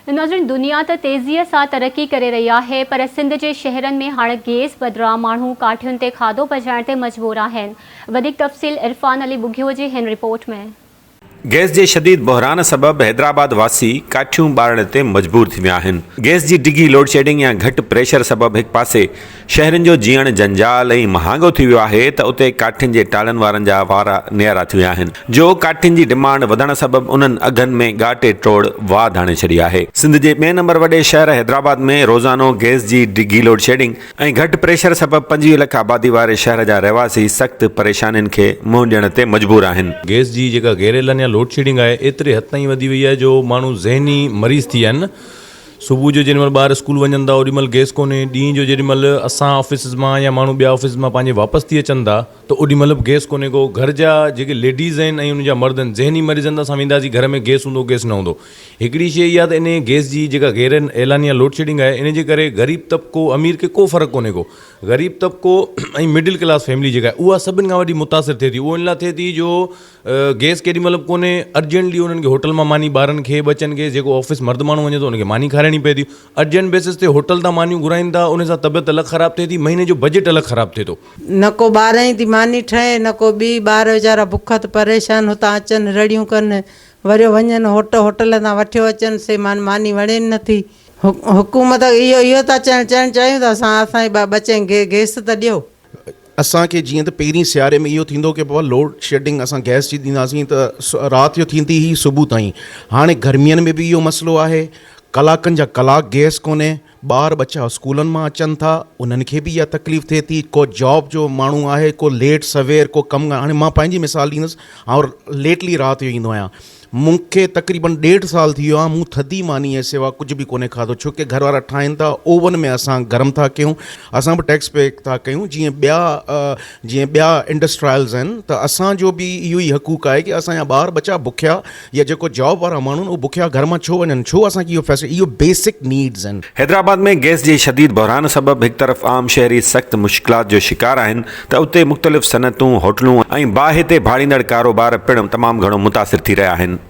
नाज़रीन, दुनिया त तेज़ीअ सां तरक्की करे रही आहे, पर सिंध जे शहरनि में हाणे गैस बदिरां माण्हू काठियुनि ते खाधो पचाइण ते मजबूर आहिनि। वधीक तफ़सील इरफान अली बुघियो जी हिन रिपोर्ट में। गैस जे शदीद बहरान सबब हैदराबाद वासी काठियूं ॿारण ते मजबूर थी विया आहिनि। गैस जी डिघी लोड शेडिंग या घटि प्रेशर सबब हिकु पासे शहरनि जो जीअण जंजाल ऐं महांगो थी वियो आहे, त उते काठियुनि जे टालनि वारनि जा वारा नियारा थी विया आहिनि। जो काठियुनि जी डिमांड वधण सबब उन्हनि अघनि में गाटे टोड़ वाध आणे छॾी आहे। सिंध जे ॿिए नंबर वॾे शहर हैदराबाद में रोज़ानो गैस जी डिघी लोड शेडिंग ऐं घटि प्रेशर सबब 25 लख आबादी वारे शहर जा रहवासी सख़्तु परेशानियुनि खे मुंहुं ॾियण ते मजबूर आहिनि। गैस जी जेका घेरियल लोड शेडिंग है एतरे हद ताईं वधी वई है जो माण्हू ज़हनी मरीज़ थी विया आहिनि। सुबुह जो जेॾीमहिल ॿार स्कूल वञनि था ओॾीमहिल गैस कोन्हे, ॾींहं जो जेॾीमहिल असां ऑफिस मां या माण्हू ॿिया ऑफिस मां पंहिंजे वापसि थी अचनि था त ओॾीमहिल बि गैस कोन्हे को। घर जा जेके लेडीज़ आहिनि ऐं उनजा मर्द आहिनि ज़हनी मरीज़ आहिनि, त असां वेंदासीं घर में गैस हूंदो गैस न हूंदो। हिकिड़ी शइ इहा त इन गैस जी जेका गैर एलानिया लोड शेडिंग आहे इन जे करे ग़रीब तबिको अमीर खे को फ़र्क़ु कोन्हे को। ग़रीब तबिको ऐं मिडिल क्लास फैमिली जेका आहे उहा सभिनि खां वॾी मुतासिर थिए थी। उहो इन लाइ थिए थी जो गैस केॾीमहिल बि कोन्हे, अर्जेंटली उन्हनि खे होटल मां मानी ॿारनि खे बचनि खे, जेको ऑफिस मर्द माण्हू वञे थो उनखे मानी खाराइणी पए थी। अर्जेंट बेसिस ते होटल तां मानियूं घुराइनि था, उन सां तबियत अलॻि ख़राबु थिए थी, महीने जो बजट अलॻि ख़राबु थिए थो। न को ॿार जी थी मानी ठहे, न को ॿी ॿार वीचारा बुख त परेशान हुतां अचनि रड़ियूं कनि, वरी वञनि होटल तां वठियो अचनि से मानी वणेनि नथी। हुकूमत इहो था चवणु चाहियूं था असांजे बचे गैस त ॾियो। असांखे जीअं त पहिरीं सियारे में इहो थींदो कि बाबा लोड शेडिंग असां गैस जी ॾींदासीं त राति जो थींदी हुई सुबुह ताईं। हाणे गर्मियुनि में बि इहो मसइलो आहे, कलाकनि जा कलाक गैस कोन्हे, ॿार बच्चा स्कूलनि मां अचनि था, उन्हनि खे बि इहा तकलीफ़ थिए थी। को जॉब जो माण्हू आहे, को लेट सवेर को कमु। हाणे मां पंहिंजी मिसाल ॾींदुसि, और लेटली राति जो ईंदो आहियां। मूंखे तक़रीबन 1.5 साल थी वियो आहे, मूं थधी मानी जे सिवा कुझु बि कोन्हे खाधो, छो कि घर वारा ठाहिनि था, ओवन में असां गरम था कयूं, असां बि टैक्स पे था कयूं जीअं ॿिया इंडस्ट्राइल्स आहिनि। त असांजो बि इहो ई हक़ूक़ आहे कि असांजा ॿार बच्चा बुखिया या जेको जॉब वारा माण्हू उहे बुखिया घर मां छो वञनि, छो असांखे इहो फैसिलिटी, इहो बेसिक नीड्स आहिनि। हैदराबाद में गैस जे शदीद बहरान सबब हिकु तरफ़ आम शहरी सख़्तु मुश्किलात जो शिकार आहिनि, त उते मुख़्तलिफ़ सनतूं, होटलूं ऐं बाहि ते भाड़ींदड़ कारोबार पिणु तमामु घणो मुतासिर थी रहिया आहिनि।